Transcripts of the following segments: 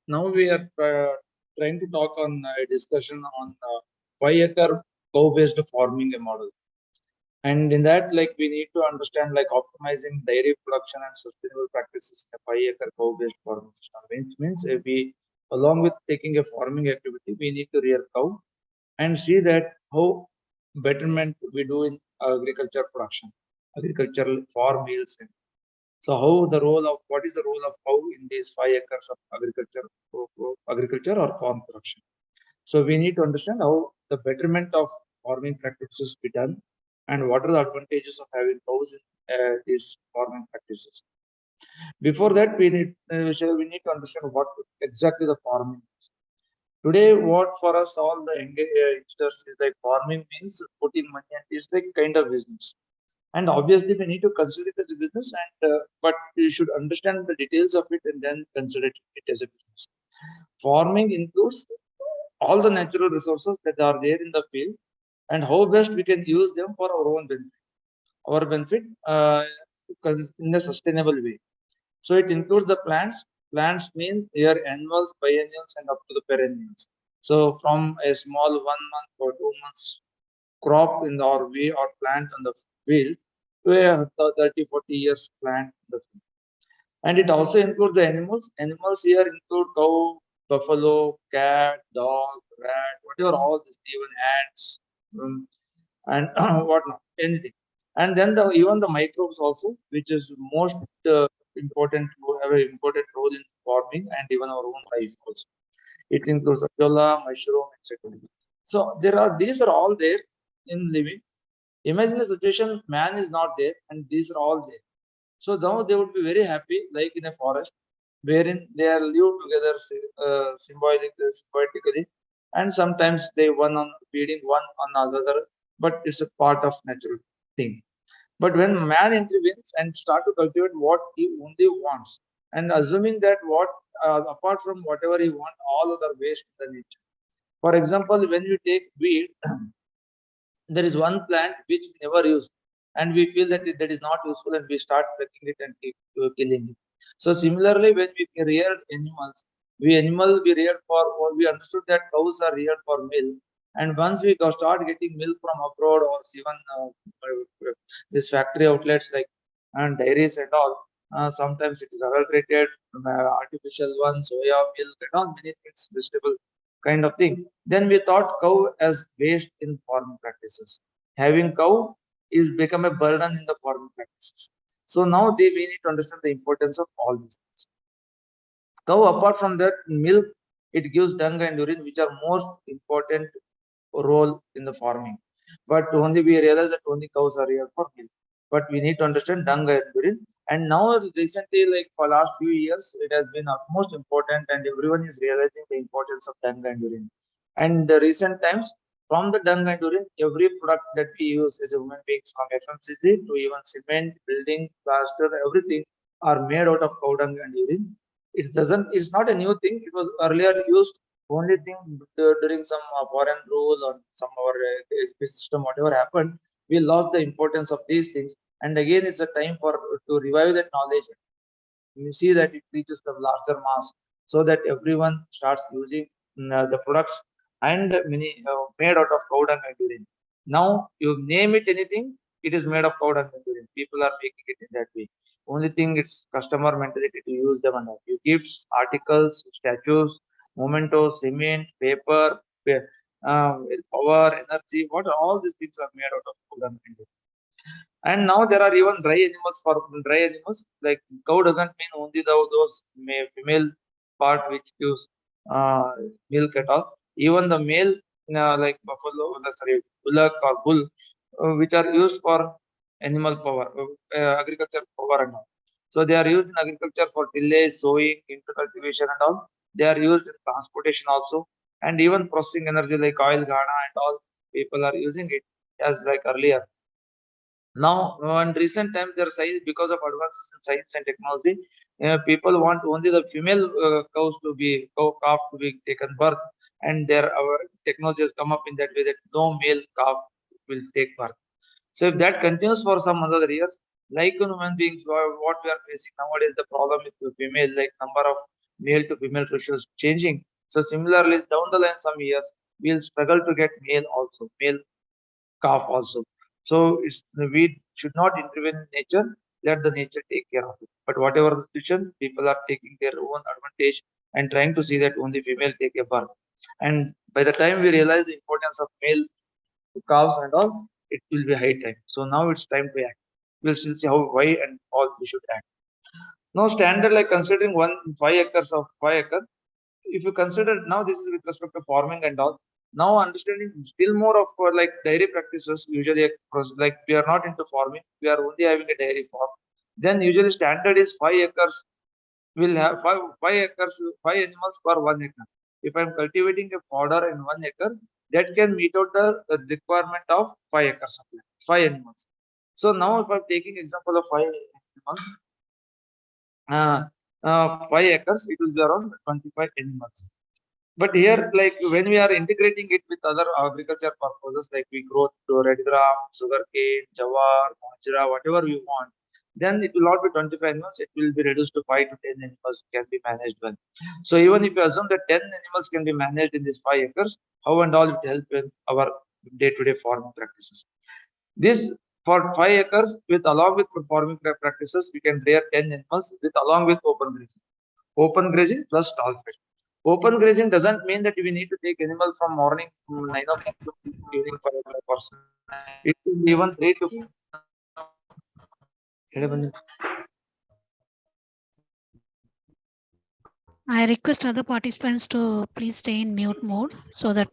Now we are trying to talk on a discussion on 5 acre cow-based farming model. And in that, like we need to understand like optimizing dairy production and sustainable practices in a 5 acre cow-based farming system. Which means we, along with taking a farming activity, we need to rear cow and see that how betterment we do in agriculture production, agricultural farm meals. So how the role of what is the role of cow in these 5 acres of agriculture or farm production? So we need to understand how the betterment of farming practices be done, and what are the advantages of having cows in these farming practices. Before that, we need to understand what exactly the farming is. Today, what for us all the youngsters is like farming means putting money, and it's like kind of business. And obviously, we need to consider it as a business, and but we should understand the details of it and then consider it as a business. Farming includes all the natural resources that are there in the field and how best we can use them for our own benefit, our benefit in a sustainable way. So it includes the plants. Plants mean your annuals, biennials, and up to the perennials. So from a small 1 month or 2 months crop in the or we or plant on the field to a 30, 40 years plant in the field. And it also includes the animals. Animals here include cow, buffalo, cat, dog, rat, whatever, all this, even ants, and whatnot, anything. And then even the microbes also, which is most important to have an important role in farming and even our own life also. It includes azolla, mushroom, etc. So these are all there in living. Imagine the situation, man is not there, and these are all there. So now they would be very happy, like in a forest, wherein they are live together symbiotically, and sometimes they one on feeding one on another, but it's a part of natural thing. But when man intervenes and start to cultivate what he only wants, and assuming that what apart from whatever he wants, all other waste in the nature. For example, when we take weed, there is one plant which we never use, and we feel that that is not useful, and we start plucking it and keep killing it. So similarly, when we reared animals, we reared for, or we understood that cows are reared for milk, and once we start getting milk from abroad or even this factory outlets like and dairies and all, sometimes it is adulterated, artificial one, soya milk and all many things, vegetable kind of thing. Then we thought cow as waste in farming practices. Having cow is become a burden in the farming practices. So now we need to understand the importance of all these things. Cow, apart from that, milk, it gives dung and urine, which are most important role in the farming. But only we realize that only cows are here for milk. But we need to understand dung and urine. And now recently, like for last few years, it has been utmost important, and everyone is realizing the importance of dung and urine. And the recent times, from the dung and urine, every product that we use as a human beings, from FMCG to even cement, building, plaster, everything are made out of cow dung and urine. It's not a new thing. It was earlier used only thing during some foreign rule or some our system, whatever happened, we lost the importance of these things. And again, it's a time for to revive that knowledge. You see that it reaches the larger mass, so that everyone starts using the products and many made out of cow dung and urine. Now you name it anything, it is made of cow dung and urine. People are making it in that way. Only thing, it's customer mentality to use them and all. You gifts, articles, statues, mementos, cement, paper, power, energy. What all these things are made out of cow dung and urine. And now there are even dry animals. For dry animals, like cow doesn't mean only those female part which gives uh, milk at all. Even the male, like buffalo, sorry, bullock or bull, which are used for animal power, agriculture power and all. So they are used in agriculture for tillage, sowing, intercultivation and all. They are used in transportation also, and even processing energy like oil, ghana and all. People are using it as like earlier. Now, in recent times, there size because of advances in science and technology, people want only the female cows to be calf to be taken birth, and their our technology has come up in that way that no male calf will take birth. So if that continues for some other years, like human beings, what we are facing nowadays, the problem with the female, like number of male to female ratios changing. So similarly, down the line, some years we'll struggle to get male calf also. So we should not intervene in nature. Let the nature take care of it. But whatever the situation, people are taking their own advantage and trying to see that only female take a birth. And by the time we realize the importance of male calves and all, it will be high time. So now it's time to act. We'll still see how, why, and all we should act. Now, standard like considering 5 acres of 5 acre. If you consider now, this is with respect to farming and all. Now, understanding still more of like dairy practices. Usually, like we are not into farming, we are only having a dairy farm. Then usually standard is 5 acres. We'll have five acres, 5 animals per 1 acre. If I'm cultivating a fodder in 1 acre, that can meet out the requirement of 5 acres of land, 5 animals. So now, if I'm taking example of 5 animals, 5 acres, it will be around 25 animals. But here, like when we are integrating it with other agriculture purposes, like we grow to red gram, sugarcane, jawar, bajra, whatever we want, then it will not be 25 animals, it will be reduced to 5 to 10 animals can be managed well. So even if you assume that 10 animals can be managed in these 5 acres, how and all it help in our day-to-day farming practices. This for 5 acres with along with farming practices, we can rear 10 animals with along with open grazing. Open grazing plus stall feed. Open grazing doesn't mean that we need to take animal from morning 9 o'clock to evening 5 o'clock or so. It will be even 3 to 4. I request other participants to please stay in mute mode so that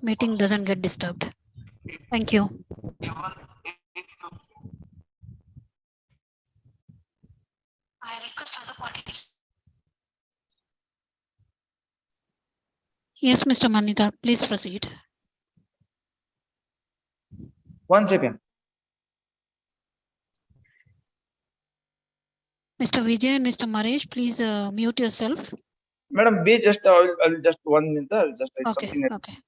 meeting doesn't get disturbed. Thank you. I request other participants. Yes, Mr. Manita, please proceed. 1 second. Mr. Vijay and Mr. Maresh, please mute yourself. Madam, be just I'll just 1 minute. I'll just write Okay, something. okay.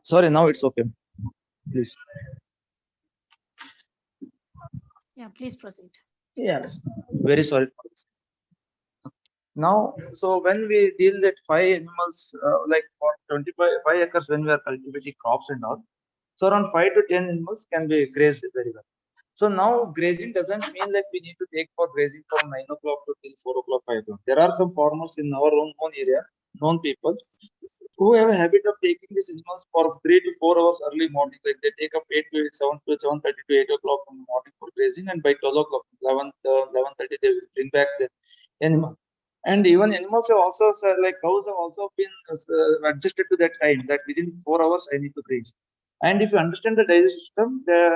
Sorry, now it's okay. Please. Yeah, please proceed. Yes. Very sorry for this. Now, so when we deal that 5 animals, like for 25 acres, when we are cultivating crops and all, so around 5 to 10 animals can be grazed very well. So now grazing doesn't mean that we need to take for grazing from 9 o'clock to till 4 o'clock, 5 o'clock. There are some farmers in our own area, known people, who have a habit of taking these animals for 3 to 4 hours early morning. Like they take up 8 to 7 to 7:30 to 8 o'clock in the morning for grazing, and by 12 o'clock, 11:30, they will bring back the animal. And even animals have also like cows have also been adjusted to that time that within 4 hours I need to graze. And if you understand the digestive system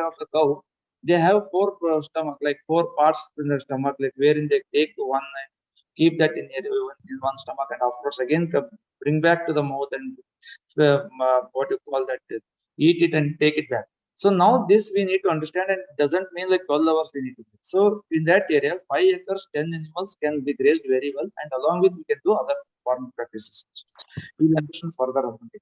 of the cow, they have four stomach, like four parts in the stomach, like wherein they take one and keep that in one stomach, and afterwards again come. bring back to the mouth and what you call that, eat it and take it back. So now this we need to understand, and it doesn't mean like 12 hours we need to do. So in that area, 5 acres, 10 animals can be grazed very well, and along with we can do other farming practices. We will understand further about it.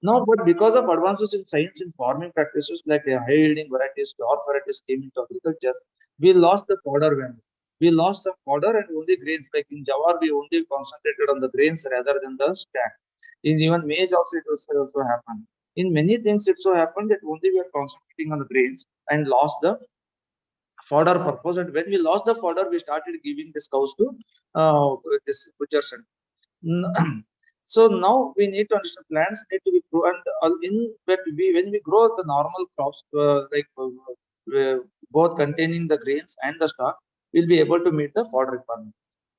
Now, but because of advances in science in farming practices like high yielding varieties, dwarf varieties came into agriculture, we lost the fodder value. We lost some fodder and only grains. Like in Jawar, we only concentrated on the grains rather than the stack. In even maize also it was also happened. In many things it so happened that only we are concentrating on the grains and lost the fodder purpose. And when we lost the fodder, we started giving these cows to this butchers. So now we need to understand plants need to be grown, and in that we when we grow the normal crops both containing the grains and the stock, we'll be able to meet the fodder requirement.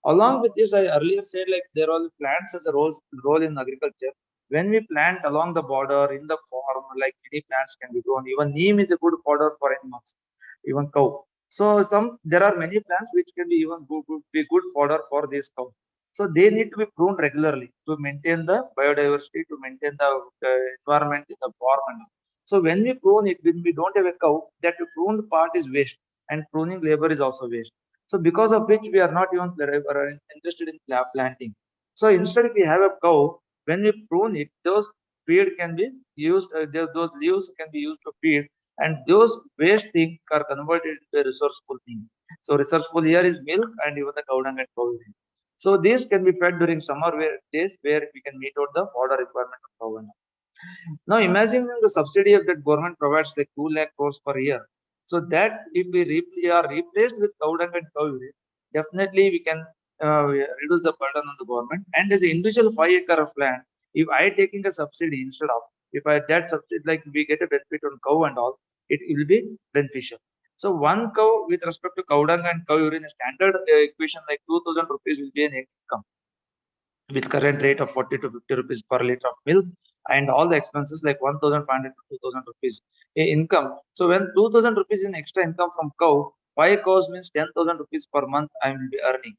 Along with this, I earlier said like there are plants as a role in agriculture. When we plant along the border in the farm, like many plants can be grown. Even neem is a good fodder for animals, even cow. So there are many plants which can be even be good fodder for this cow. So they need to be pruned regularly to maintain the biodiversity, to maintain the environment in the farm. So when we prune it, when we don't have a cow, that pruned part is waste, and pruning labor is also waste. So because of which we are not even interested in planting. So instead, if we have a cow, when we prune it, those feed can be used. Those leaves can be used to feed, and those waste things are converted into a resourceful thing. So resourceful here is milk and even the cow dung and cow urine. So these can be fed during summer days where we can meet out the water requirement of cow and now imagine the subsidy of that government provides like 2 lakh crores per year. So that if we are replaced with cow dung and cow urine, definitely we can reduce the burden on the government. And as an individual 5 acre of land, if I taking a subsidy instead of if I that subsidy like we get a benefit on cow and all, it will be beneficial. So one cow with respect to cow dung and cow urine standard equation like 2,000 rupees will be an income with current rate of 40 to 50 rupees per liter of milk and all the expenses like 1,500 to 2,000 rupees income. So when 2,000 rupees in extra income from cow, 5 cows means 10,000 rupees per month I will be earning.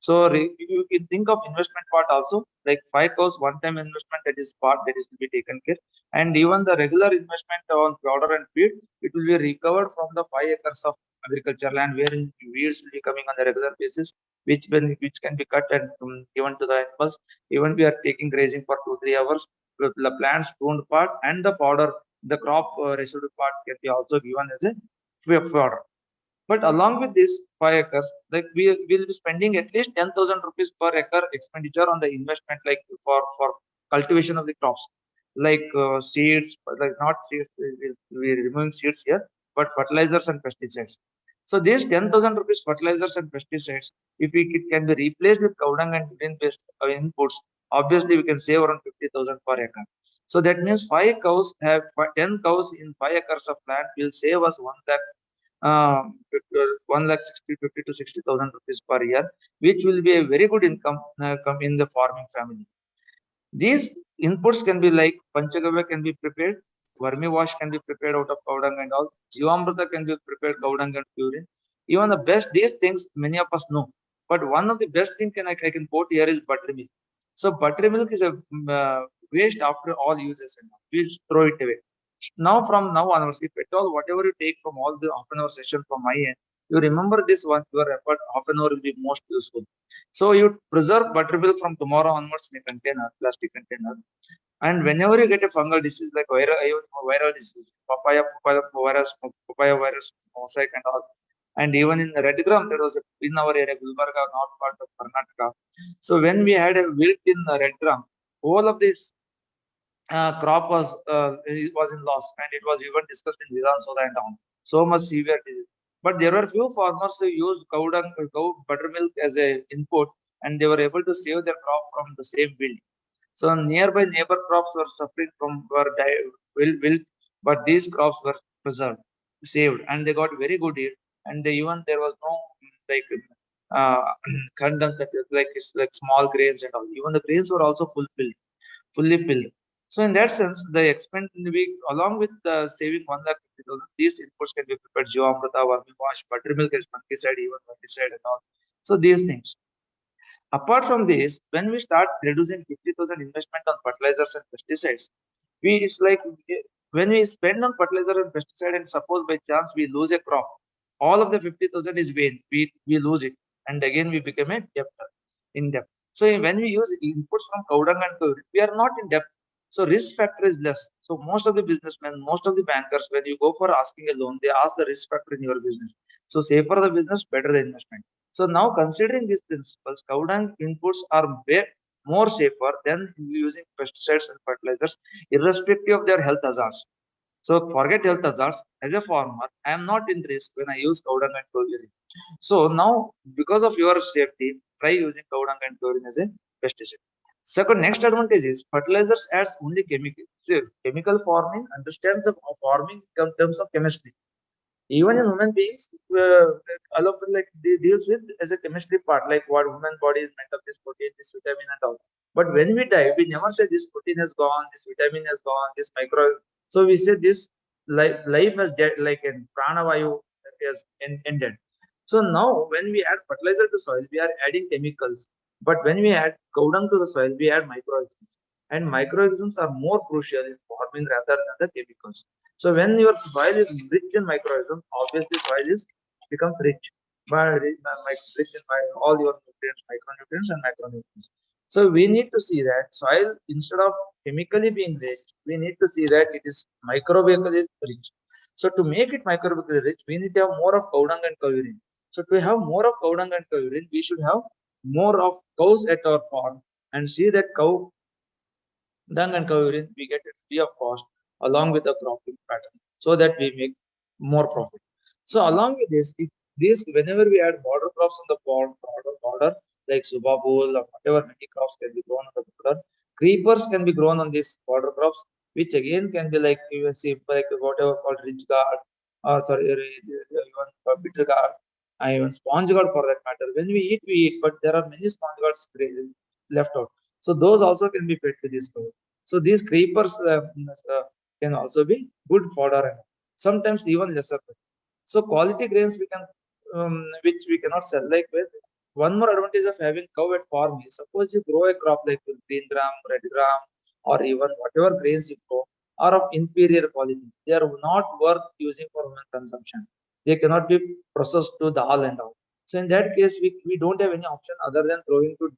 So you can think of investment part also like 5 cows one time investment that is part that is to be taken care, and even the regular investment on fodder and feed it will be recovered from the 5 acres of agriculture land wherein weeds will be coming on a regular basis which can be cut and given to the animals. Even we are taking grazing for 2 3 hours. The plants pruned part and the fodder, the crop residue part can be also given as a fodder. But along with this 5 acres, like we will be spending at least 10,000 rupees per acre expenditure on the investment, like for cultivation of the crops, like seeds, like not seeds. We removing seeds here, but fertilizers and pesticides. So these 10,000 rupees fertilizers and pesticides, if it can be replaced with cow dung and urine-based inputs, obviously we can save around 50,000 per acre. So that means 10 cows in 5 acres of land will save us 1 lakh 1 lakh 50 to 60,000 rupees per year, which will be a very good income come in the farming family. These inputs can be like Panchagavya can be prepared, Vermi wash can be prepared out of cow dung and all, Jivamrita can be prepared cow dung and urine. Even the best, these things many of us know. But one of the best thing I can quote here is buttermilk. So buttermilk is a waste after all uses and all. We throw it away. Now from now onwards, if at all whatever you take from all the half an hour session from my end, you remember this one, your effort half an hour will be most useful. So you preserve buttermilk from tomorrow onwards in a container, plastic container. And whenever you get a fungal disease like viral disease, papaya virus, mosaic and all, and even in the red gram, there was in our area, Gulbarga, north part of Karnataka. So when we had a wilt in the red gram, all of this crop it was in loss, and it was even discussed in Vidhan Soda and down. So much severe disease. But there were few farmers who used cow buttermilk as a input, and they were able to save their crop from the same wilt. So nearby neighbor crops were suffering from wilt, but these crops were preserved, saved, and they got very good yield. And they even there was no like uh, content that is like it's like small grains and all. Even the grains were also fully filled. So in that sense, the expense we along with the saving 1,50,000, these inputs can be prepared Jivamrita, Vermi wash, buttermilk is fungicide, even fungicide and all. So these things. Apart from this, when we start reducing 50,000 investment on fertilizers and pesticides, it's like when we spend on fertilizer and pesticide, and suppose by chance we lose a crop, all of the 50,000 is vain. We lose it, and again we become a debtor in debt. So when we use inputs from cow dung and cow urine, we are not in debt. So risk factor is less. So most of the businessmen, most of the bankers, when you go for asking a loan, they ask the risk factor in your business. So safer the business, better the investment. So now considering these principles, cow dung inputs are way more safer than using pesticides and fertilizers, irrespective of their health hazards. So forget health hazards. As a farmer, I am not in risk when I use cow dung and cow urine. So now, because of your safety, try using cow dung and cow urine as a pesticide. Second, next advantage is fertilizers adds only chemical. So, chemical farming understands the farming in terms of chemistry. Even in human beings, all of them like they deals with as a chemistry part, like what human body is made of, this protein, this vitamin, and all. But when we die, we never say this protein has gone, this vitamin has gone, this micro. So we say this life has dead, like in pranavayu has ended. So now when we add fertilizer to soil, we are adding chemicals. But when we add cow dung to the soil, we add microorganisms. And microorganisms are more crucial in farming rather than the chemicals. So when your soil is rich in microorganisms, obviously soil is becomes rich rich in all your nutrients, micronutrients and macronutrients. So we need to see that soil, instead of chemically being rich, we need to see that it is microbially rich. So to make it microbially rich, we need to have more of cow dung and cow urine. So to have more of cow dung and cow urine, we should have more of cows at our farm, and see that cow dung and cow urine we get it free of cost along with the cropping pattern, so that we make more profit. So along with this, if this whenever we add border crops on the border like subabul or whatever many crops can be grown on the border, creepers can be grown on these border crops, which again can be like you will see like whatever called ridge guard, or sorry, even bitter guard, and even sponge guard for that matter. When we eat, but there are many sponge guards left out. So those also can be fed to this cow. So these creepers can also be good fodder, and sometimes even lesser. So quality grains we can, which we cannot sell. Like with one more advantage of having cow at farm is, suppose you grow a crop like green gram, red gram, or even whatever grains you grow are of inferior quality. They are not worth using for human consumption. They cannot be processed to dal and all. So in that case, we don't have any option other than throwing to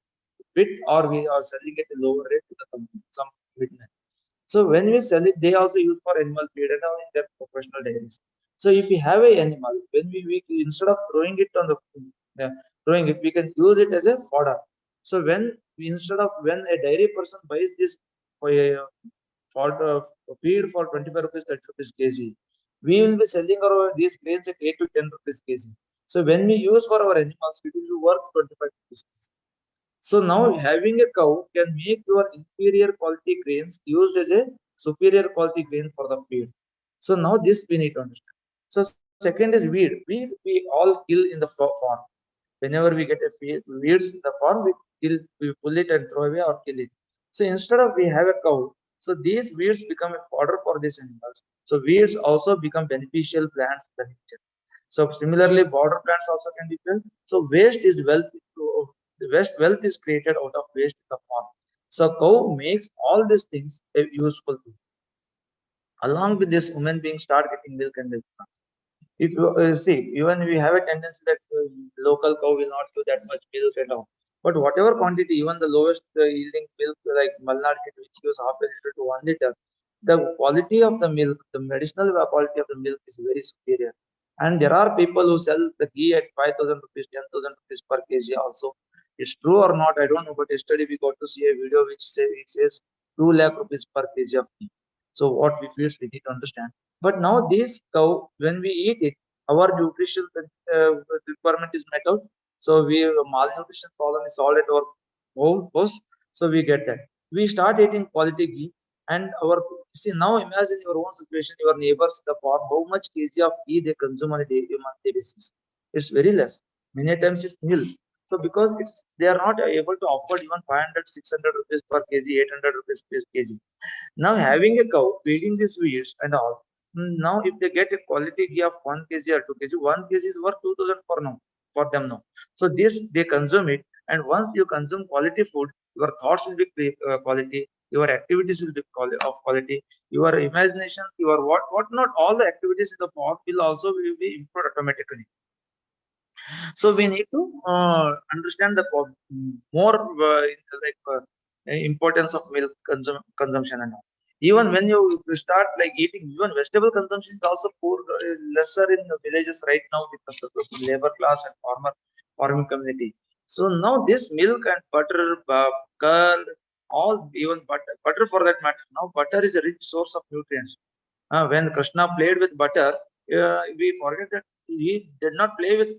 bit, or we are selling at a lower rate to the company, some middleman. So when we sell it, they also use for animal feed and all in their professional dairies. So if we have a animal, when we instead of throwing it on the throwing it, we can use it as a fodder. So when we, instead of when a dairy person buys this for a fodder feed for 25 rupees, 30 rupees kg, we will be selling our these grains at 8 to 10 rupees kg. So when we use for our animals, it will be worth 25 rupees kg. So now having a cow can make your inferior quality grains used as a superior quality grain for the feed. So now this we need to understand. So second is weed. Weed we all kill in the farm. Whenever we get a weeds in the farm, we pull it and throw away or kill it. So instead of we have a cow, so these weeds become a fodder for these animals. So weeds also become beneficial plants in the nature. So similarly, border plants also can be filled. So waste is wealth. The wealth is created out of waste in the farm. So cow makes all these things a useful thing. Along with this, human beings start getting milk and milk. If you see, even we have a tendency that local cow will not do that much milk at all. But whatever quantity, even the lowest yielding milk like Mallinath Hemadi, which gives half a liter to 1 liter, the quality of the milk, the medicinal quality of the milk is very superior. And there are people who sell the ghee at 5,000 rupees, 10,000 rupees per kg also. It's true or not, I don't know. But yesterday we got to see a video which says 2 lakh rupees per kg of ghee. So what we feel we need to understand. But now this cow, when we eat it, our nutrition requirement is met out. So we malnutrition problem is solved at our house. So we get that. We start eating quality ghee, and our see now imagine your own situation, your neighbors, the farm, how much kg of ghee they consume on a daily monthly basis. It's very less. Many times it's nil. So because they are not able to afford even 500, 600 rupees per kg, 800 rupees per kg. Now having a cow feeding these weeds and all, now if they get a quality ghee of 1 kg or 2 kg, 1 kg is worth 2,000 for now for them now. So this they consume it, And once you consume quality food, your thoughts will be quality, your activities will be of quality, your imagination, your what not, all the activities in the farm will also will be improved automatically. So we need to understand the more importance of milk consumption and all. Even when you start like eating, even vegetable consumption is also poor, lesser in the villages right now because of the labor class and farming community. So now this milk and butter, curd, all, even butter for that matter. Now butter is a rich source of nutrients. When Krishna played with butter, we forget that he did not play with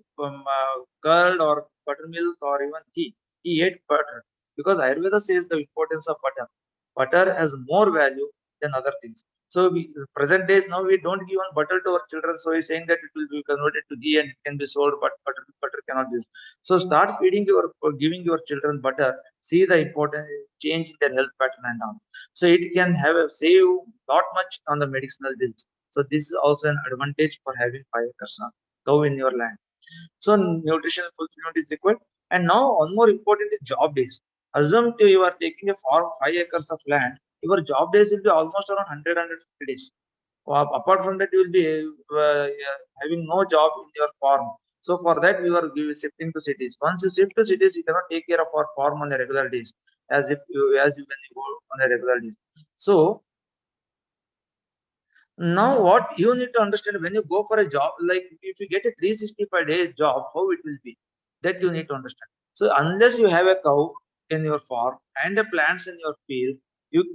curd or buttermilk or even ghee. He ate butter because Ayurveda says the importance of butter. Butter has more value than other things. So we, present days now, we don't give on butter to our children. So he's saying that it will be converted to ghee and it can be sold, but butter cannot be used. So start feeding your, giving your children butter. See the important change in their health pattern and all. So it can have a save lot much on the medicinal bills. So this is also an advantage for having 5 acres of cow in your land. So nutritional fulfillment is required. And now one more important is job days. Assume you are taking a farm 5 acres of land. Your job days will be almost around 100 days. Apart from that, you will be having no job in your farm. So for that, you are shifting to cities. Once you shift to cities, you cannot take care of our farm on a regular days, as if you, as you when you go on a regular days. So now, what you need to understand, when you go for a job, like if you get a 365 days job, how it will be, that you need to understand. So unless you have a cow in your farm and the plants in your field,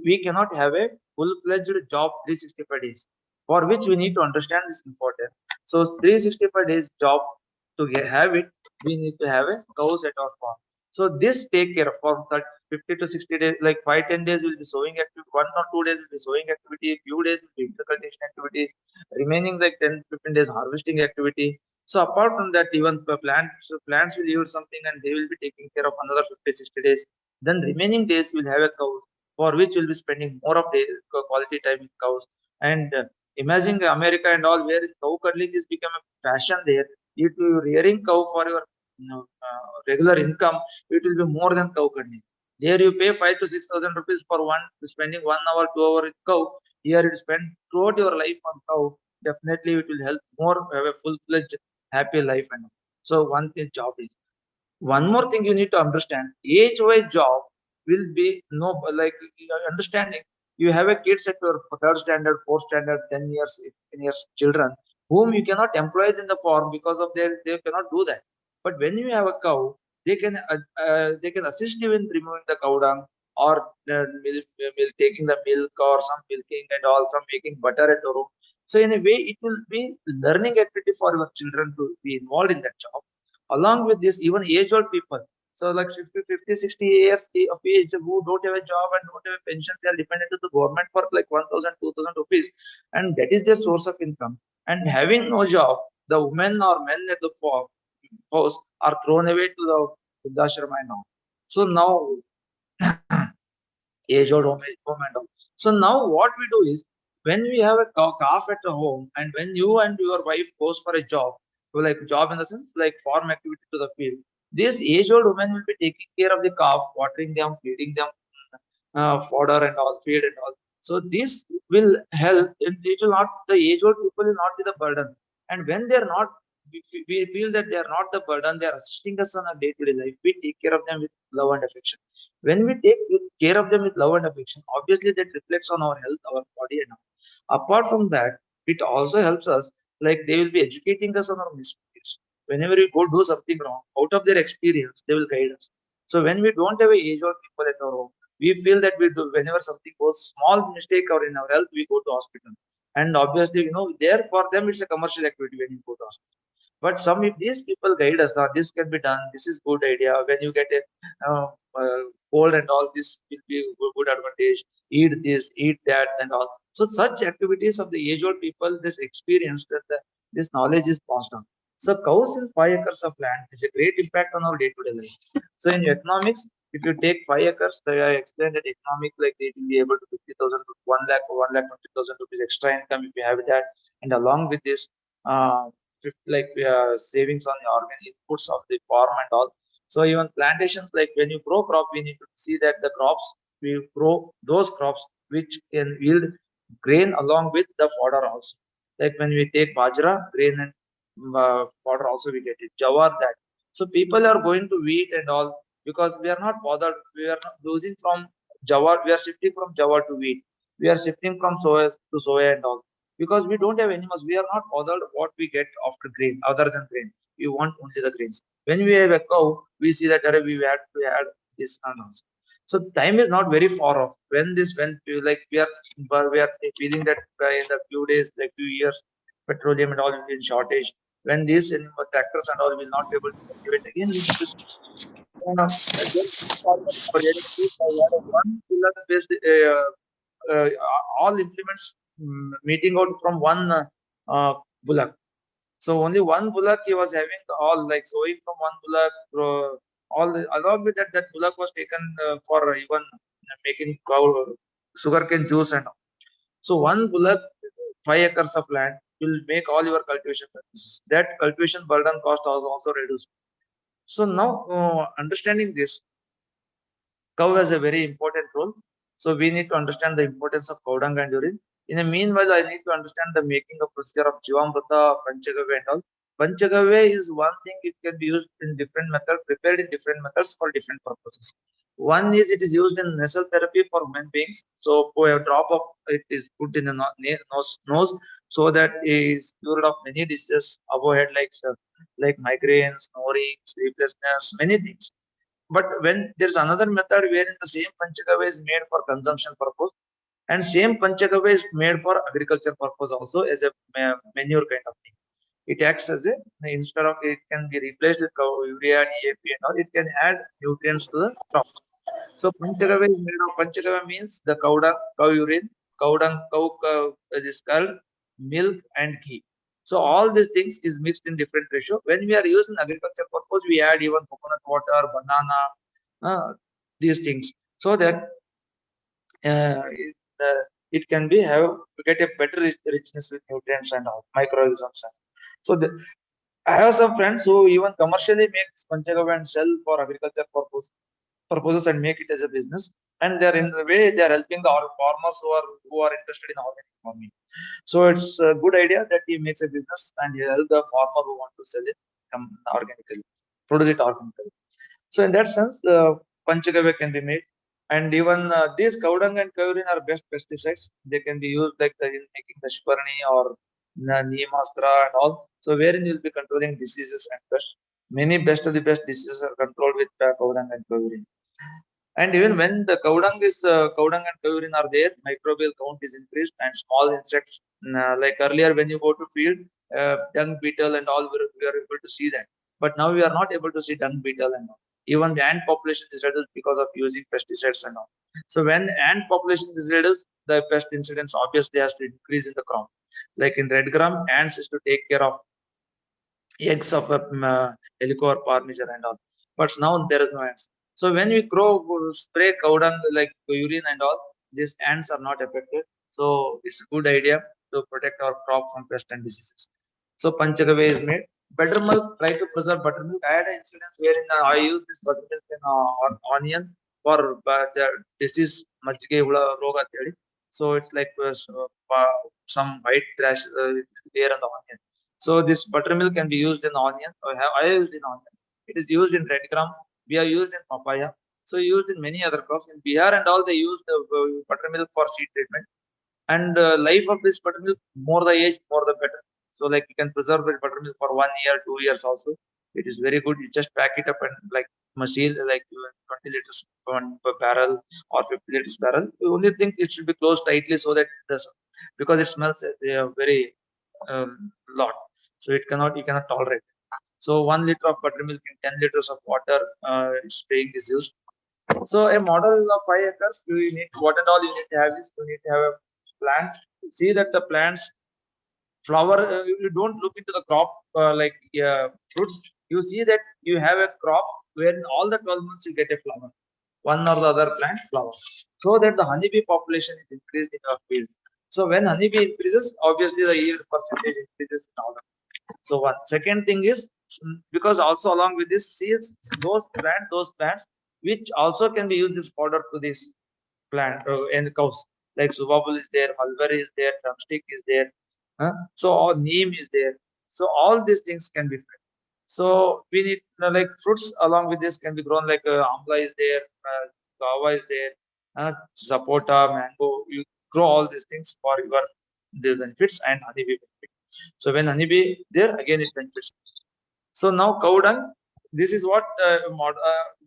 we cannot have a full-fledged job 365 days. For which we need to understand this important. So 365 days job, to have it, we need to have a cows at our farm. So this take care of for that 50 to 60 days, like 5-10 days will be sowing activity, 1 or 2 days will be sowing activity, few days will be intercultivation activities, remaining like 10-15 days harvesting activity. So apart from that, even plants will yield something and they will be taking care of another 50-60 days. Then remaining days will have a cow, for which we'll be spending more of day quality time with cows. And imagine America and all, where cow cuddling is become a fashion there. If you rearing cow for your regular income, it will be more than cow cuddling. There you pay 5 to 6 thousand rupees for one, spending 1 hour, 2 hour with cow. Here you spend throughout your life on cow. Definitely it will help more have a full-fledged happy life. And so one is job is. One more thing you need to understand, age-wise job will be no, like understanding. You have a kids at your third standard, fourth standard, 10 years, 15 years children, whom you cannot employ in the farm because of their, they cannot do that. But when you have a cow, they can assist you in removing the cow dung, or taking the milk, or some milking and all, some making butter at your home. So in a way, it will be learning activity for your children to be involved in that job. Along with this, even age-old people, so like 50, 60 years of age, who don't have a job and don't have a pension, they are dependent on the government for like 1,000, 2,000 rupees, and that is their source of income. And having no job, the women or men at the house are thrown away to the Vruddashrama and all. So now age old home and all. So now what we do is, when we have a calf at the home, and when you and your wife goes for a job, so like job in the sense like farm activity to the field, this age old woman will be taking care of the calf, watering them, feeding them, fodder and all, feed and all. So this will help. It will not, the age old people will not be the burden. And when they are not, we feel that they are not the burden, they are assisting us on a day-to-day life. We take care of them with love and affection. When we take care of them with love and affection, obviously that reflects on our health, our body, and all. Apart from that, it also helps us, like they will be educating us on our mistakes. Whenever we go do something wrong, out of their experience, they will guide us. So when we don't have a age old people at our home, we feel that we do, whenever something goes small mistake or in our health, we go to hospital. And obviously, there for them it's a commercial activity when you go to hospital. But some, if these people guide us, this can be done, this is good idea. When you get a cold and all, this will be good advantage. Eat this, eat that, and all. So such activities of the age old people, this experience, that this knowledge is passed on. So cows in 5 acres of land is a great impact on our day-to-day life. So in economics, if you take 5 acres, I explained that economic, like they will be able to 50,000 to 1 lakh or 1,20,000 rupees extra income if you have that. And along with this, like savings on the organ inputs of the farm and all. So even plantations, like when you grow crop, we need to see that the crops we grow those crops which can yield grain along with the fodder also. Like when we take bajra, grain and fodder also we get it. Jawar that. So people are going to wheat and all because we are not bothered. We are not losing from jawar. We are shifting from jawar to wheat. We are shifting from soya to soya and all because we don't have animals. We are not bothered what we get after grain other than grain. We want only the grains. When we have a cow, we see that we had to add this and also. So time is not very far off. When like we are feeling that in the few days, like few years, petroleum and all will be in shortage. When these tractors and all will not be able to cultivate again, we need to see. Then farmers were getting this, I had a one pillar based all implements meeting out from one bullock. So only one bullock he was having all like sowing from one bullock. All along with that, that bullock was taken for even making sugarcane juice and all. So one bullock, 5 acres of land will make all your cultivation practices. That cultivation burden cost was also reduced. So now understanding this, cow has a very important role. So we need to understand the importance of cow dung and urine. In the meanwhile, I need to understand the making of procedure of Jivamrita, Panchagave and all. Panchagave is one thing it can be used in different methods, prepared in different methods for different purposes. One is it is used in nasal therapy for human beings. So for a drop of it is put in the nose so that is cured of many diseases above head like migraines, snoring, sleeplessness, many things. But when there's another method wherein the same panchagava is made for consumption purpose, and same panchagava is made for agriculture purpose also as a manure kind of thing. It acts as a instead of it can be replaced with urea, DAP, and all. It can add nutrients to the crop. So Panchagava is made of Panchagava means the cow dung, cow urine, cow this curd, milk and ghee. So all these things is mixed in different ratio. When we are using agriculture purpose, we add even coconut water, banana, these things, so that it can be have get a better richness with nutrients and all microorganisms. So I have some friends who even commercially make Panchagava and sell for agriculture purposes and make it as a business. And they're in the way they are helping the farmers who are interested in organic farming. So it's a good idea that he makes a business and he help the farmer who want to sell it organically, produce it organically. So in that sense, Panchagavya can be made. And even these cow dung and cow urine are best pesticides. They can be used like in making the Shparni or Neemastra and all. So wherein you'll be controlling diseases and pests. Many best of the best diseases are controlled with cow dung and cow urine. And even when the cow dung and cow urine are there, microbial count is increased and small insects. Like earlier, when you go to field, dung beetle and all, we are able to see that. But now we are not able to see dung beetle and all. Even the ant population is reduced because of using pesticides and all. So when ant population is reduced, the pest incidence obviously has to increase in the crop. Like in red gram, ants is to take care of eggs of helico or parmiger and all. But now there is no ants. So when we spray cow dung like urine and all, these ants are not affected. So it's a good idea to protect our crop from pest and diseases. So Panchagave is made. Buttermilk, try to preserve buttermilk. I had an incident wherein I used this buttermilk in onion for the disease Majjige Hula Roga theory. So it's like some white trash there on the onion. So this buttermilk can be used in onion. I used in onion. It is used in red gram. We are used in papaya. So used in many other crops. In Bihar and all, they use the buttermilk for seed treatment. And life of this buttermilk, more the age, more the better. So like you can preserve the buttermilk for 1 year, 2 years also. It is very good. You just pack it up and like seal like 20 liters per barrel or 50 liters barrel. The only thing it should be closed tightly so that it does because it smells very lot. So you cannot tolerate. So 1 liter of buttermilk in 10 liters of water spraying is used. So a model of 5 acres, you need what and all you need to have is you need to have a plants. See that the plants flower. You don't look into the crop like fruits. You see that you have a crop where in all the 12 months you get a flower, one or the other plant flowers, so that the honeybee population is increased in your field. So when honeybee increases, obviously the yield percentage increases in all. So one second thing is, because also along with this seeds, those plants which also can be used this fodder to this plant and cows, like subabul is there, mulberry is there, drumstick is there, so all neem is there. So all these things can be fed. So we need like fruits along with this can be grown, like amla is there, guava is there, sapota, mango. You grow all these things for your the benefits and honeybee benefit. So when honeybee there again it benefits. So now cow dung, this is what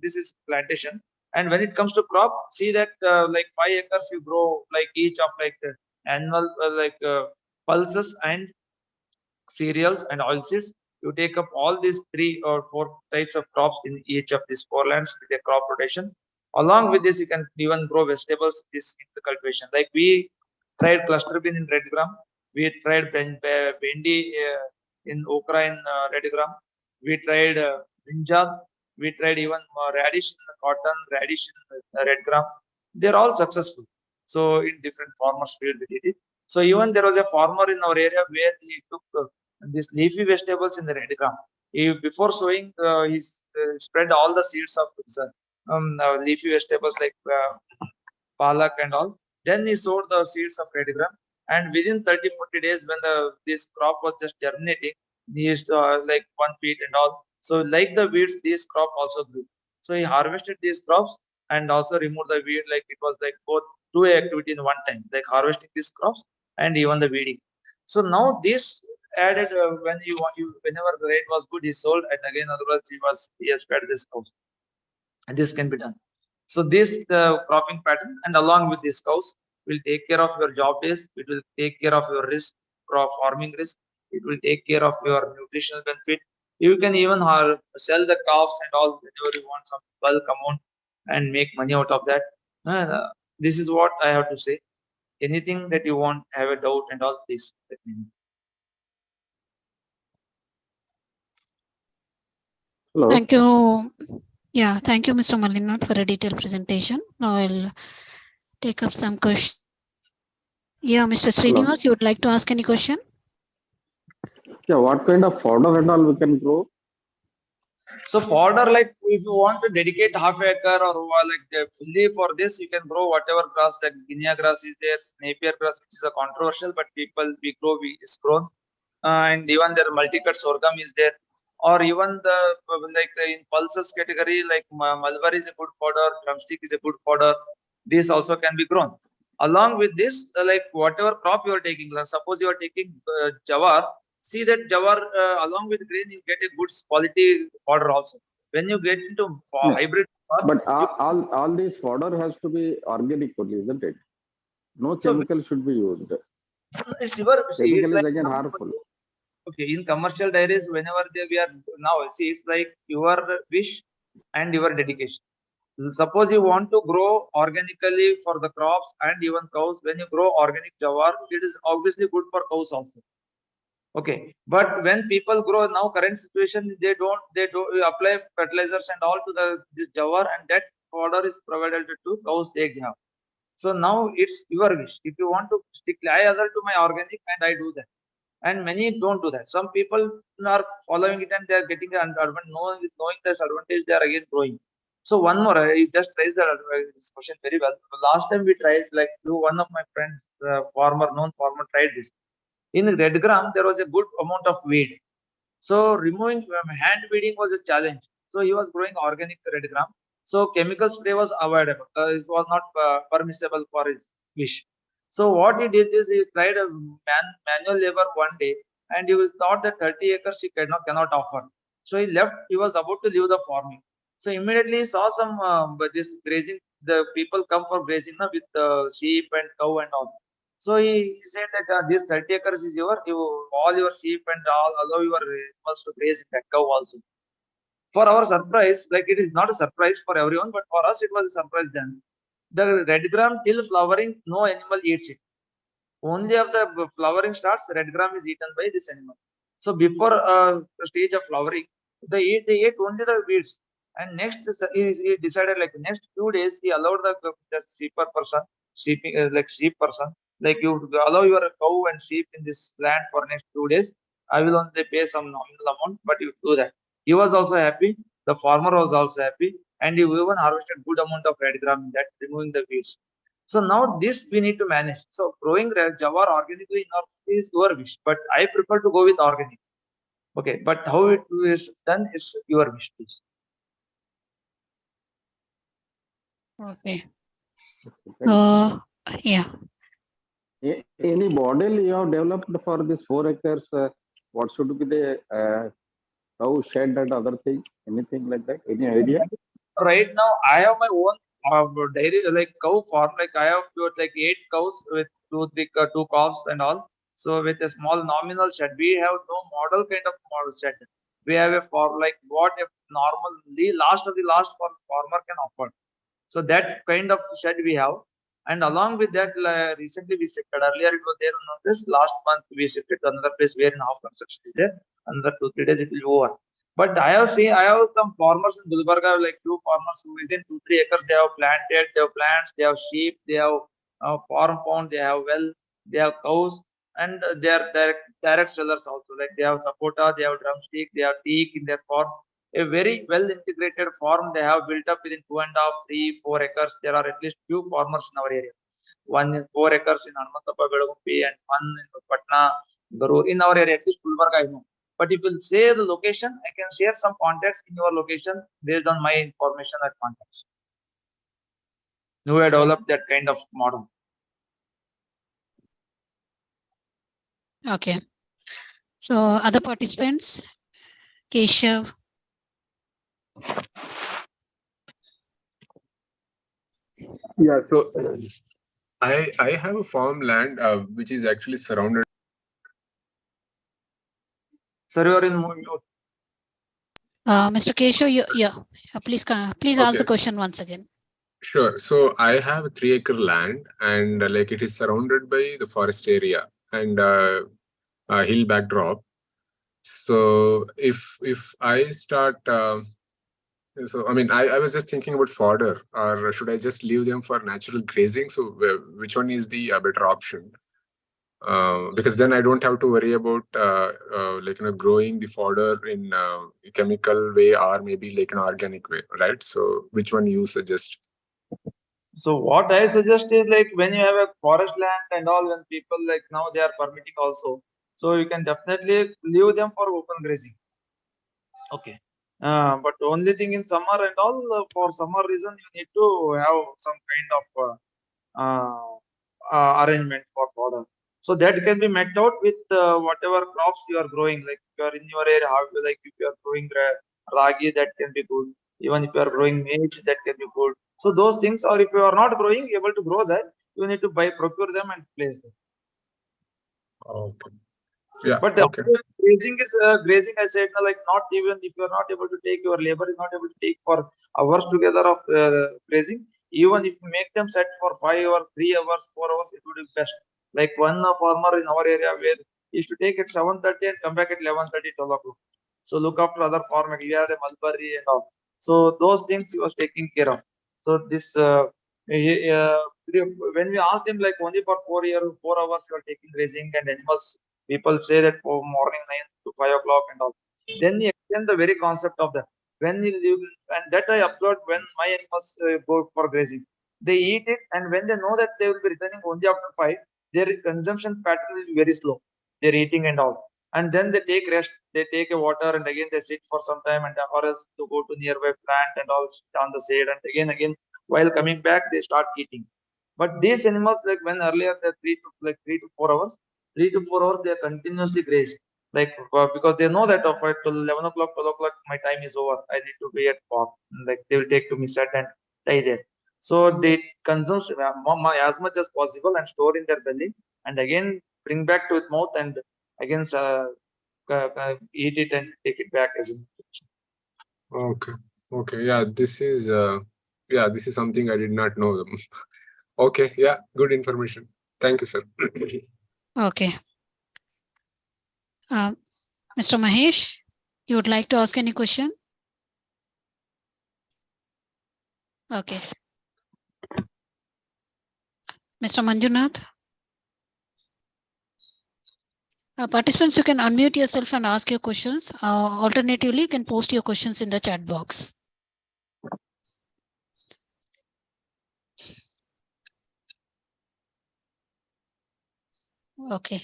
this is plantation. And when it comes to crop, see that like 5 acres you grow like each of like annual pulses and cereals and oilseeds. You take up all these 3 or 4 types of crops in each of these four lands with a crop rotation. Along with this, you can even grow vegetables this in the cultivation. Like we tried cluster bean in red gram, we tried bendi in okra in red gram, we tried brinjal, we tried even radish in cotton, radish in red gram. They're all successful. So in different farmers field we did it. So even there was a farmer in our area where he took these leafy vegetables in the red gram. He, before sowing, he spread all the seeds of leafy vegetables like palak and all. Then he sowed the seeds of red gram. And within 30-40 days, when this crop was just germinating, he used like 1 feet and all. So like the weeds, this crop also grew. So he harvested these crops and also removed the weed. Like it was like both two activity in one time, like harvesting these crops and even the weeding. So now this added when you want you whenever the rate was good, he sold, and again otherwise he has fed this cows. And this can be done. So this cropping pattern and along with these cows will take care of your job days. It will take care of your risk, crop farming risk. It will take care of your nutritional benefit. You can even sell the calves and all whenever you want some bulk amount and make money out of that. Uh, this is what I have to say. Anything that you want, have a doubt and all, please let me know. Hello, Thank you. Yeah, thank you, Mr. Mallinath, for a detailed presentation. Now I'll take up some questions. Yeah, Mr. hello. Srinivas, you would like to ask any question? Yeah, what kind of fodder and all we can grow? So fodder, like if you want to dedicate half acre or like fully for this, you can grow whatever grass, like guinea grass is there, napier grass, which is a controversial, but people we grow is grown, and even their multicut sorghum is there, or even the in pulses category, like mulberry is a good fodder, drumstick is a good fodder. This also can be grown. Along with this, like whatever crop you are taking, like suppose you are taking jawar, see that jawar along with grain you get a good quality fodder also. When you get into Yeah, hybrid jawar, but you, all these fodder has to be organic only, isn't it? No so chemical should be used. it's your see it's Chemical is like again now, harmful. okay, in commercial dairies whenever we are now, see it's like your wish and your dedication. Suppose you want to grow organically for the crops and even cows, when you grow organic jawar, it is obviously good for cows also. Okay, but when people grow now, current situation, they don't apply fertilizers and all to the this jawar, and that fodder is provided to cows they have. So now it's your wish. If you want to stick, I other to my organic and I do that. And many don't do that. Some people are following it and they are getting an advantage, knowing this advantage, they are again growing. So one more, I just raised this question very well. Last time we tried, like one of my friends, known farmer, tried this. In red gram, there was a good amount of weed. So removing hand weeding was a challenge. So he was growing organic red gram. So chemical spray was avoidable. It was not permissible for his wish. So what he did is he tried a manual labor one day, and he was thought that 30 acres he cannot offer. So he left. He was about to leave the farming. So immediately he saw some but this grazing. The people come for grazing with sheep and cow and all. So he said that this 30 acres is all your sheep and all allow your animals to graze in that cow also. For our surprise, like it is not a surprise for everyone, but for us it was a surprise then. The red gram till flowering, no animal eats it. Only of the flowering starts, red gram is eaten by this animal. So before the stage of flowering, they ate only the weeds. And next he decided like next few days he allowed the sheeper person, sheep person, like you allow your cow and sheep in this land for next 2 days. I will only pay some nominal amount, but you do that. He was also happy. The farmer was also happy, and he even harvested good amount of red gram in that, removing the weeds. So now this we need to manage. So growing jawar organically in our is your wish, but I prefer to go with organic. Okay, but how it is done is your wish, please. Okay. Thank you. Yeah. Any model you have developed for this 4 acres? What should be the cow shed and other things? Anything like that? Any idea? Right now I have my own dairy like cow farm. Like I have like 8 cows with two calves and all. So with a small nominal shed, we have no model kind of model shed. We have a farm like what if normally last of the last farmer can afford. So that kind of shed we have. And along with that, recently we shifted. Earlier it was there on this. Last month we shifted to another place where in half construction is there. Another 2 3 days it will be over. But I have seen, I have some farmers in Gulbarga, like few farmers who within 2 3 acres they have planted, they have plants, they have sheep, they have farm pond, they have well, they have cows, and they are direct sellers also. Like they have sapota, they have drumstick, they have teak in their farm. A very well integrated farm they have built up within 2.5, 3, 4 acres. There are at least few farmers in our area. One in 4 acres in Hanmantappa, Belagumpi, and one in Patna, Garur. In our area, at least Gulbarga, I know. But if you say the location, I can share some contacts in your location based on my information and contacts. Who have developed that kind of model. Okay. So other participants, Keshav. Yeah, so I have a farmland which is actually surrounded. Sir, you are in mute. Mr. Keshav, please please ask Okay, the question once again. sure. So I have a 3 acre land, and like it is surrounded by the forest area and a hill backdrop. So if I start, so I mean, I was just thinking about fodder, or should I just leave them for natural grazing? So which one is the better option? Because then I don't have to worry about like growing the fodder in a chemical way or maybe like an organic way, right? So which one you suggest? So what I suggest is like when you have a forest land and all, when people like now they are permitting also, so you can definitely leave them for open grazing. Okay. But only thing in summer and all, for summer reason, you need to have some kind of arrangement for fodder. So that can be met out with whatever crops you are growing. Like if you are in your area, how like if you are growing ragi, that can be good. Even if you are growing maize, that can be good. So those things, or if you are not growing, able to grow that, you need to procure them and place them. Okay. Yeah. But of Okay. course, grazing is grazing. I said, like not even if you are not able to take your labor is not able to take for hours together of grazing. Even if you make them set for 5 or 3 hours, 4 hours, it would be best. Like one farmer in our area where he used to take at 7:30 and come back at 11:30, 12 o'clock. So look after other farmers, we are the mulberry and all. So those things he was taking care of. So this when we asked him like only for 4 years, 4 hours you are taking grazing and animals. People say that for morning 9 to 5 o'clock and all. Then he explained the very concept of that. When you live, and that I observed when my animals go for grazing, they eat it, and when they know that they will be returning only after 5, their consumption pattern is very slow. They're eating and all, and then they take rest. They take a water, and again they sit for some time, and or else to go to nearby plant and all on the shade, and again while coming back they start eating. But these animals, like when earlier they're 3 to 4 hours, 3 to 4 hours they are continuously grazing. Like because they know that of till 11 o'clock, 12 o'clock, my time is over. I need to be at park. Like they will take to me set and die there. So they consume as much as possible and store in their belly, and again bring back to its mouth and again eat it and take it back as in. Okay. Okay. Yeah, this is something I did not know. Okay. Yeah. Good information. Thank you, sir. Okay. Mr. Mahesh, you would like to ask any question? Okay. Mr. Manjunath? Participants, you can unmute yourself and ask your questions. Alternatively, you can post your questions in the chat box. Okay.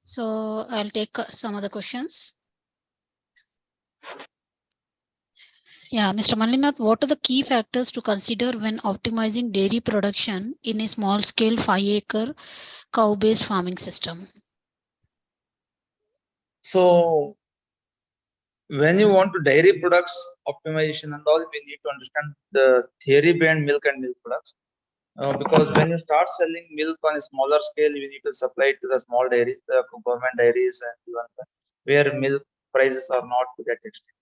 So I'll take some of the questions. Yeah, Mr. Mallinath, what are the key factors to consider when optimizing dairy production in a small scale 5-acre cow-based farming system? So when you want to dairy products optimization and all, we need to understand the theory behind milk and milk products. Because when you start selling milk on a smaller scale, you need to supply it to the small dairies, the government dairies, and even where milk prices are not to that extent.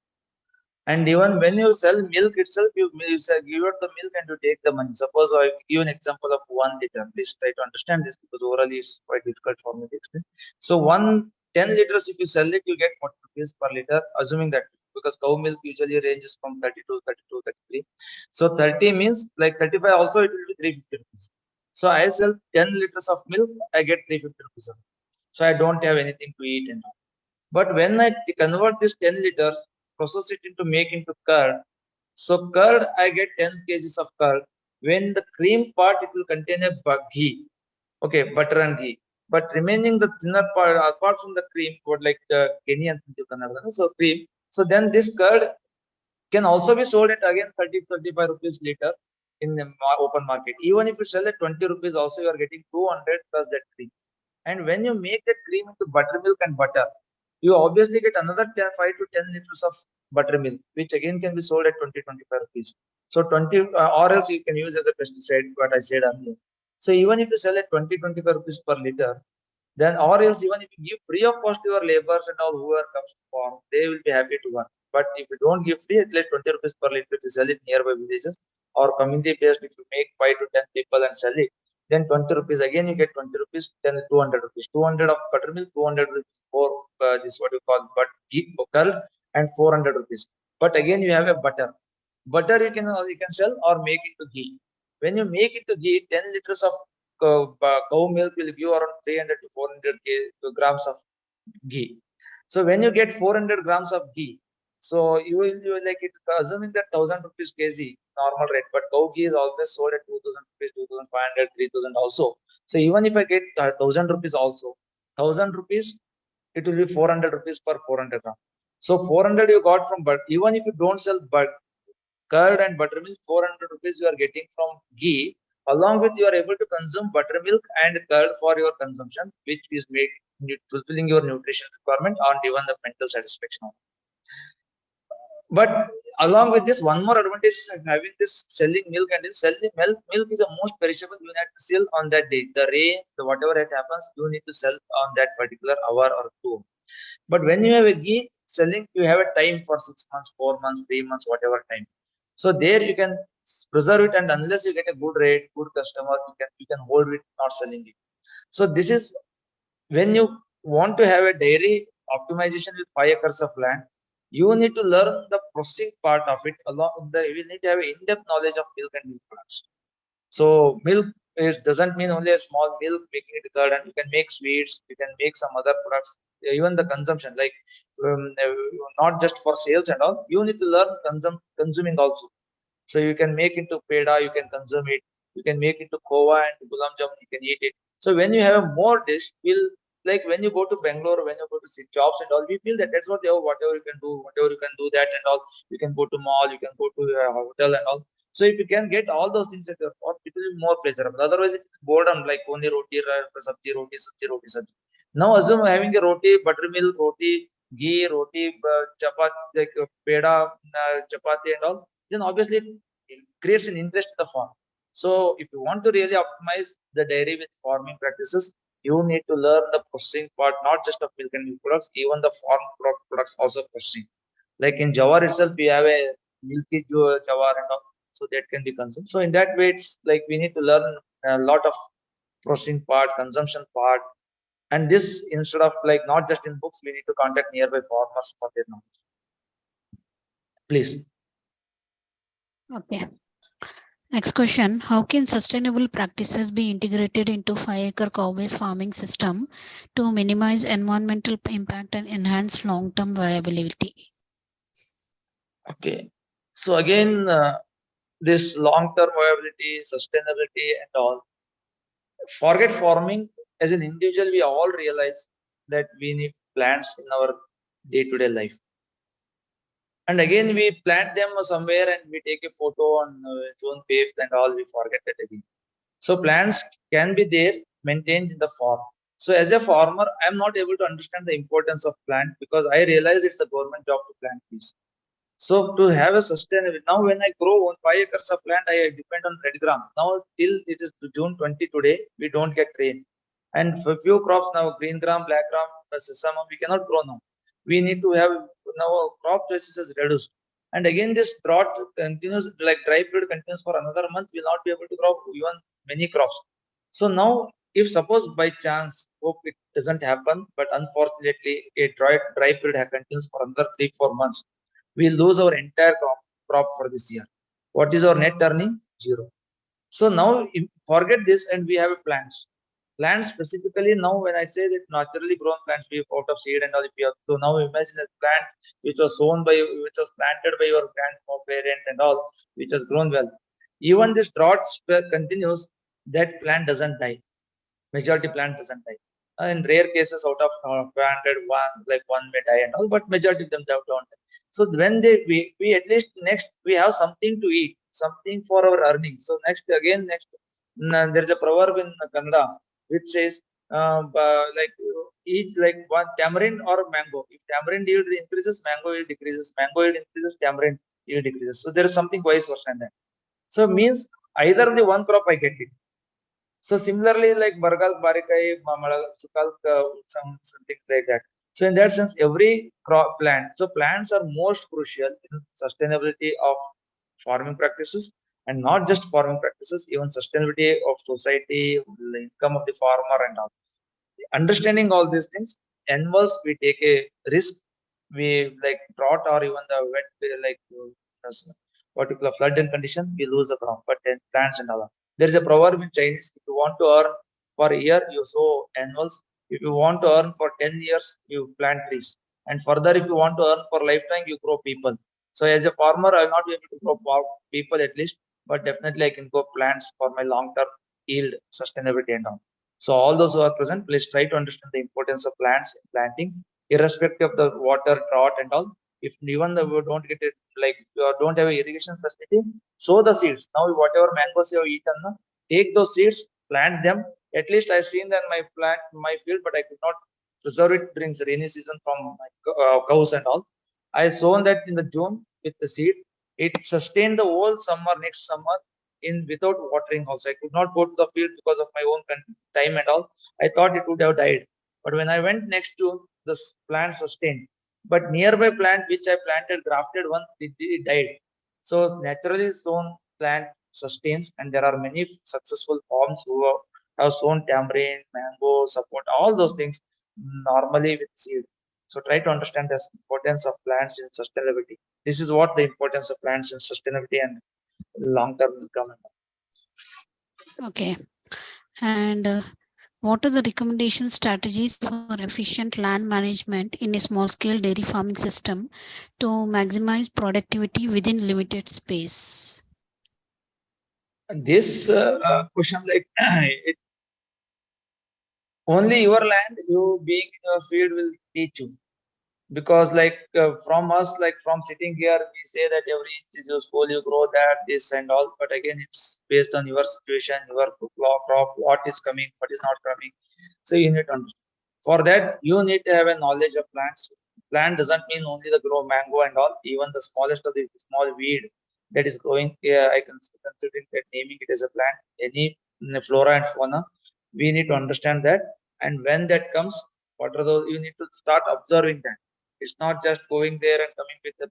And even when you sell milk itself, you say, give out the milk and you take the money. Suppose I give an example of 1 liter. Please try to understand this because orally it's quite difficult for me to explain. So 10 liters, if you sell it, you get 40 rupees per liter, assuming that because cow milk usually ranges from 32, 32, 33. So 30 means like 35 also it will be 350 rupees. So I sell 10 liters of milk, I get 350 rupees. So I don't have anything to eat and all. But when I convert this 10 liters, process it into make into curd. So curd, I get 10 kgs of curd. When the cream part, it will contain a ghee. Okay, butter and ghee. But remaining the thinner part, apart from the cream, what like Kenny and so cream. So then this curd can also be sold at again 30-35 rupees liter in the open market. Even if you sell at 20 rupees, also you are getting 200 plus that cream. And when you make that cream into buttermilk and butter, you obviously get another 5 to 10 liters of buttermilk, which again can be sold at 20-25 rupees. So 20 or else you can use as a pesticide, what I said earlier. So even if you sell at 20-25 rupees per liter, then or else even if you give free of cost to your laborers and all whoever comes to farm, they will be happy to work. But if you don't give free, at least 20 rupees per liter, if you sell it nearby villages or community based, if you make 5 to 10 people and sell it, then 20 rupees again you get 20 rupees, then 200 rupees. 200 of buttermilk, 200 rupees for this what you call but ghee curd and 400 rupees. But again you have a butter. Butter you can sell or make into ghee. When you make it to ghee, 10 liters of cow milk will give around 300 to 400 grams of ghee. So when you get 400 grams of ghee, so you like it assuming that 1000 rupees kg normal rate, but cow ghee is always sold at 2000 rupees, 2500, 3000 also. So even if I get 1000 rupees also, 1000 rupees, it will be 400 rupees per 400 gram. So 400 you got from, but even if you don't sell but curd and buttermilk, 400 rupees you are getting from ghee. Along with you are able to consume buttermilk and curd for your consumption, which is fulfilling your nutrition requirement and even the mental satisfaction. But along with this, one more advantage is having this selling milk, and this selling milk is the most perishable. You need to sell on that day. The rain, the whatever it happens, you need to sell on that particular hour or two. But when you have a ghee selling, you have a time for 6 months, 4 months, 3 months, whatever time. So there you can preserve it, and unless you get a good rate, good customer, you can hold it, not selling it. So this is when you want to have a dairy optimization with 5 acres of land, you need to learn the processing part of it. Along the you need to have in-depth knowledge of milk and milk products. So milk doesn't mean only a small milk making it curd, and you can make sweets, you can make some other products, even the consumption, like not just for sales and all. You need to learn consuming also. So you can make into peda, you can consume it. You can make into kova and gulam jamun, you can eat it. So when you have a more dish, will like when you go to Bangalore, when you go to see jobs and all, we feel that that's what they have, whatever you can do, whatever you can do that and all. You can go to mall, you can go to a hotel and all. So if you can get all those things at your cost, it will be more pleasurable. Otherwise, it's boredom like only roti, sabji, roti, sabji, roti, sabji. Now assume having a roti, buttermilk, roti, ghee, roti, chapati, like peda, chapati and all, then obviously it creates an interest in the farm. So if you want to really optimize the dairy with farming practices, you need to learn the processing part, not just of milk and milk products, even the farm products also processing. Like in jawar itself, we have a milky jawar and all, so that can be consumed. So in that way, it's like we need to learn a lot of processing part, consumption part, and this instead of like not just in books, we need to contact nearby farmers for their knowledge. Please. Okay. Next question. How can sustainable practices be integrated into 5-acre cow-based farming system to minimize environmental impact and enhance long-term viability? Okay. So again, this long-term viability, sustainability, and all. Forget farming as an individual. We all realize that we need plants in our day-to-day life. And again, we plant them somewhere and we take a photo on June 5th and all. We forget it again. So plants can be there, maintained in the farm. So as a farmer, I am not able to understand the importance of plant because I realize it's a government job to plant trees. So to have a sustainable, now when I grow on 5 acres of land, I depend on red gram. Now till it is June 20 today, we don't get rain. And for few crops now, green gram, black gram, sesame, we cannot grow now. We need to have now crop choices is reduced. And again, this drought continues, like dry period continues for another month, we'll not be able to grow even many crops. So now, if suppose by chance, hope it doesn't happen, but unfortunately, a dry period continues for another 3-4 months, we lose our entire crop for this year. What is our net earning? Zero. So now forget this and we have a plants. Plants specifically now when I say that naturally grown plants we out of seed and all. So now imagine a plant which was which was planted by your grandparent and all, which has grown well. Even this drought continues, that plant doesn't die. Majority plant doesn't die. In rare cases, out of 500, one may die and all, but majority of them don't die. So when we at least next we have something to eat, something for our earnings. So next there is a proverb in Kannada which says like each like one tamarind or mango. If tamarind yield increases, mango yield decreases. Mango yield increases, tamarind yield decreases. So there is something vice versa in that. So means either the one crop I get it. So similarly, like Bargal, Barikai, Sukal, something like that. So in that sense, every crop plant. So plants are most crucial in sustainability of farming practices, and not just farming practices, even sustainability of society, the income of the farmer, and all. Understanding all these things, involves we take a risk. We like drought or even the wet, particular flood and condition, we lose the crop. But then plants and all. There is a proverb in Chinese: if you want to earn for a year, you sow annuals. If you want to earn for 10 years, you plant trees. And further, if you want to earn for lifetime, you grow people. So as a farmer, I will not be able to grow people at least, but definitely I can grow plants for my long-term yield, sustainability and all. So all those who are present, please try to understand the importance of plants and planting, irrespective of the water, drought and all. If even though we don't get it, like you don't have a irrigation facility, sow the seeds. Now whatever mangoes you have eaten, take those seeds, plant them. At least I've seen that my field, but I could not preserve it during the rainy season from my cows and all. I sown that in the June with the seed. It sustained the whole summer, next summer, in without watering also. I could not go to the field because of my own time and all. I thought it would have died. But when I went next June, this plant sustained. But nearby plant which I planted, grafted one, it died. So naturally sown plant sustains, and there are many successful farms who have sown tamarind, mango, support, all those things normally with seed. So try to understand the importance of plants in sustainability. This is what the importance of plants in sustainability and long-term income. Okay. And what are the recommendation strategies for efficient land management in a small scale dairy farming system to maximize productivity within limited space? This question, like it, only your land, you being in your field will teach you. Because like from us, like from sitting here, we say that every inch is useful, you grow that, this and all. But again, it's based on your situation, your crop, what is coming, what is not coming. So you need to understand. For that, you need to have a knowledge of plants. Plant doesn't mean only the grow mango and all. Even the smallest of the small weed that is growing, I can consider that naming it as a plant. Any flora and fauna, we need to understand that. And when that comes, what are those? You need to start observing that. It's not just going there and coming with the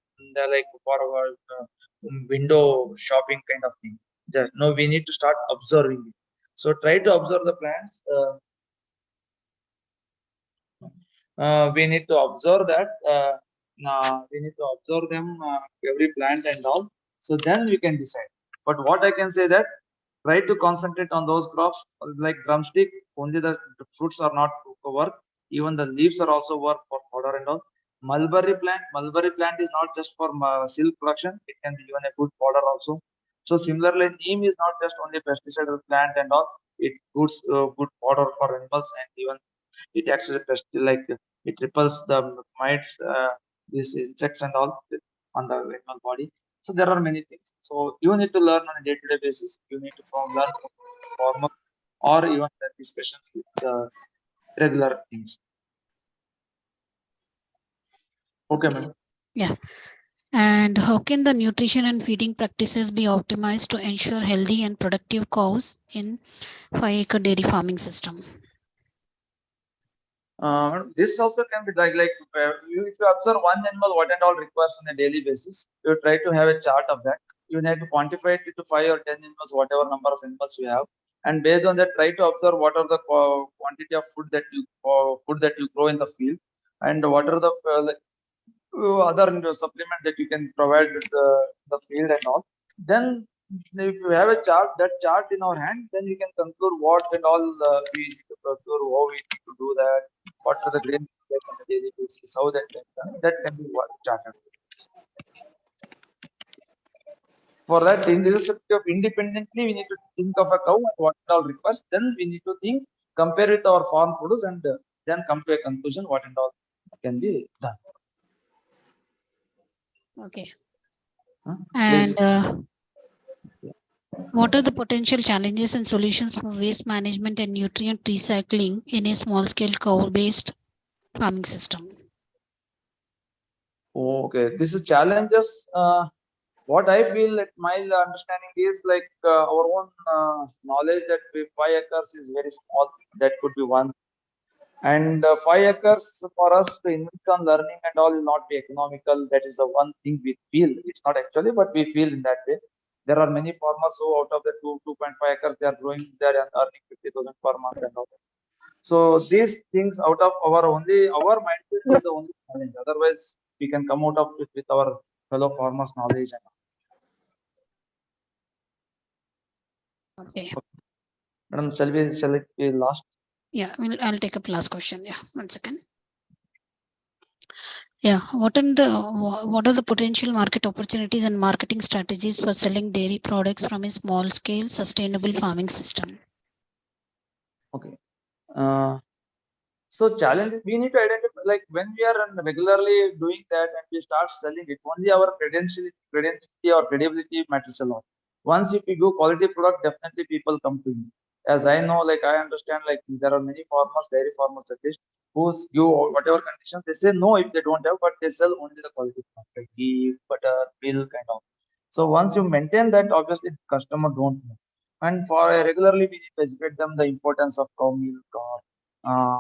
like for our window shopping kind of thing. Just no, we need to start observing it. So try to observe the plants. We need to observe that. We need to observe them, every plant and all. So then we can decide. But what I can say that try to concentrate on those crops like drumstick. Only the fruits are not worth. Even the leaves are also worth for fodder and all. Mulberry plant. Mulberry plant is not just for silk production. It can be even a good fodder also. So similarly, neem is not just only pesticide plant and all. It gives good fodder for animals, and even it acts as a pest, like it repels the mites, these insects and all on the animal body. So there are many things. So you need to learn on a day-to-day basis. You need to learn from farmer or even the discussions with the regular things. Okay, ma'am. Yeah. And how can the nutrition and feeding practices be optimized to ensure healthy and productive cows in 5-acre dairy farming system? This also can be if you observe one animal, what and all requires on a daily basis, you try to have a chart of that. You need to quantify it to 5 or 10 animals, whatever number of animals you have, and based on that, try to observe what are the quantity of food that you grow in the field, and what are the other supplement that you can provide with the field and all. Then, if you have a chart, that chart in our hand, then we can conclude what and all we need to procure, how we need to do that, what are the grains we get on a daily basis, how that can be done. That can be what charted. For that, irrespective of independently, we need to think of a cow and what it all requires. Then we need to think, compare with our farm produce, and then come to a conclusion what and all can be done. Okay. Please. And what are the potential challenges and solutions for waste management and nutrient recycling in a small scale cow based farming system? Okay, this is challenges. What I feel that my understanding is like our own knowledge that 5 acres is very small. That could be one, and 5 acres for us to invest on learning and all will not be economical. That is the one thing we feel. It's not actually, but we feel in that way. There are many farmers who out of the 2.5 acres they are growing, they are earning 50,000 per month and all. So these things out of our mindset is the only challenge. Otherwise, we can come out of it with our fellow farmers' knowledge. And Okay. Madam, shall it be last? Yeah, I'll take up last question. Yeah, 1 second. Yeah, what are the potential market opportunities and marketing strategies for selling dairy products from a small scale sustainable farming system? Okay. So challenge we need to identify like when we are regularly doing that and we start selling it, only our credentiality or credibility matters a lot. Once if we do quality product, definitely people come to you. As I know, like I understand, like there are many farmers, dairy farmers at least, who give whatever conditions they say no if they don't have, but they sell only the quality product like ghee, butter, milk, and all. So once you maintain that, obviously customer don't know. And for regularly we need to educate them the importance of cow milk or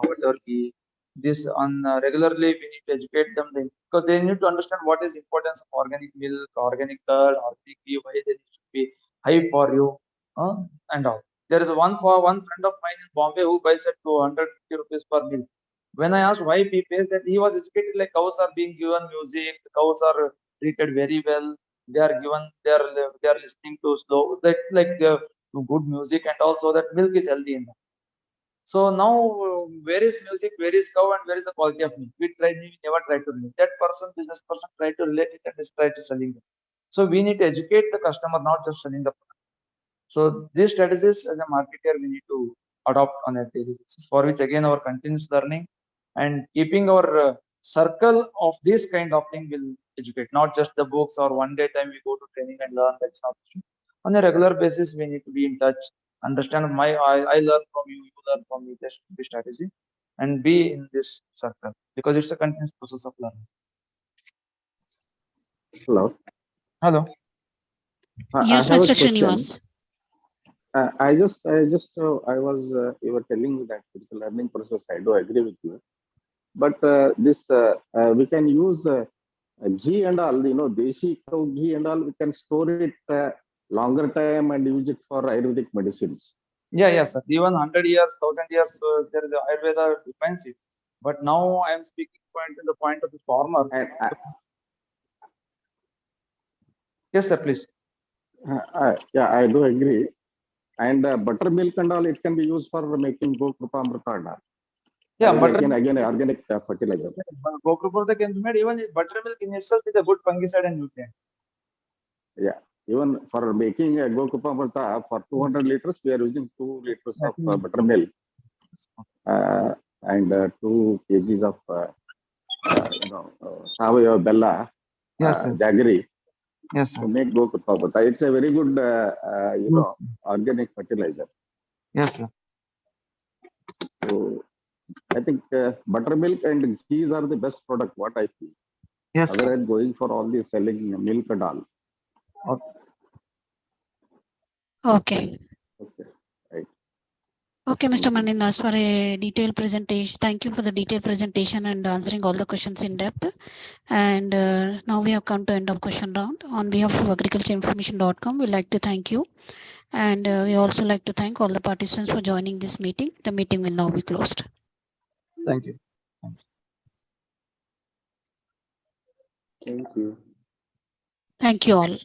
whatever ghee. This on regularly we need to educate them because they need to understand what is importance of organic milk, organic curd, organic ghee, why they should be high for you, uh, and all. There is one friend of mine in Bombay who buys at 250 rupees per milk. When I asked why he pays that, he was educated like cows are being given music, cows are treated very well. They are given, they are listening to slow, to good music, and also that milk is healthy in them. So now, where is music, where is cow, and where is the quality of milk? We never try to relate. That person, business person, try to relate it and just try to selling it. So we need to educate the customer, not just selling the product. So these strategies as a marketer we need to adopt on a daily basis. For which again our continuous learning and keeping our circle of this kind of thing will educate, not just the books or one day time we go to training and learn. That's not true. On a regular basis we need to be in touch, understand I learn from you, you learn from me. That should be strategy and be in this circle because it's a continuous process of learning. Hello. Hello. I Yes, have a Mr. question. Srinivas. I was, you were telling me that it's a learning process. I do agree with you. But we can use ghee and all, deshi cow ghee and all, we can store it longer time and use it for Ayurvedic medicines. Yeah, yes, sir. Even 100 years, 1,000 years, there is a Ayurveda defines it. But now I am speaking to the point of the farmer. And Yes, sir, please. Yeah, I do agree. And buttermilk and all, it can be used for making Gokrupa and all. Yeah, Like butter. again organic fertilizer. Gokrupa can be made. Even buttermilk in itself is a good fungicide and nutrient. Yeah, even for making a Gokrupa for 200 liters, we are using 2 liters of buttermilk and 2 kgs of Savaya Bella, Yes, yes, jaggery yes, to sir. make Gokrupa. It's a very good, Yes, organic fertilizer. yes, sir. So I think buttermilk and cheese are the best product, what I feel. Yes, Other sir. than going for all the selling milk and all. Okay. Okay. Okay, right. Okay, Mr. Thank you. Maninas, for a detailed presentation. Thank you for the detailed presentation and answering all the questions in depth. And now we have come to end of question round. On behalf of agricultureinformation.com, we'd like to thank you. And we also like to thank all the participants for joining this meeting. The meeting will now be closed. Thank you. Thank you. Thank you all.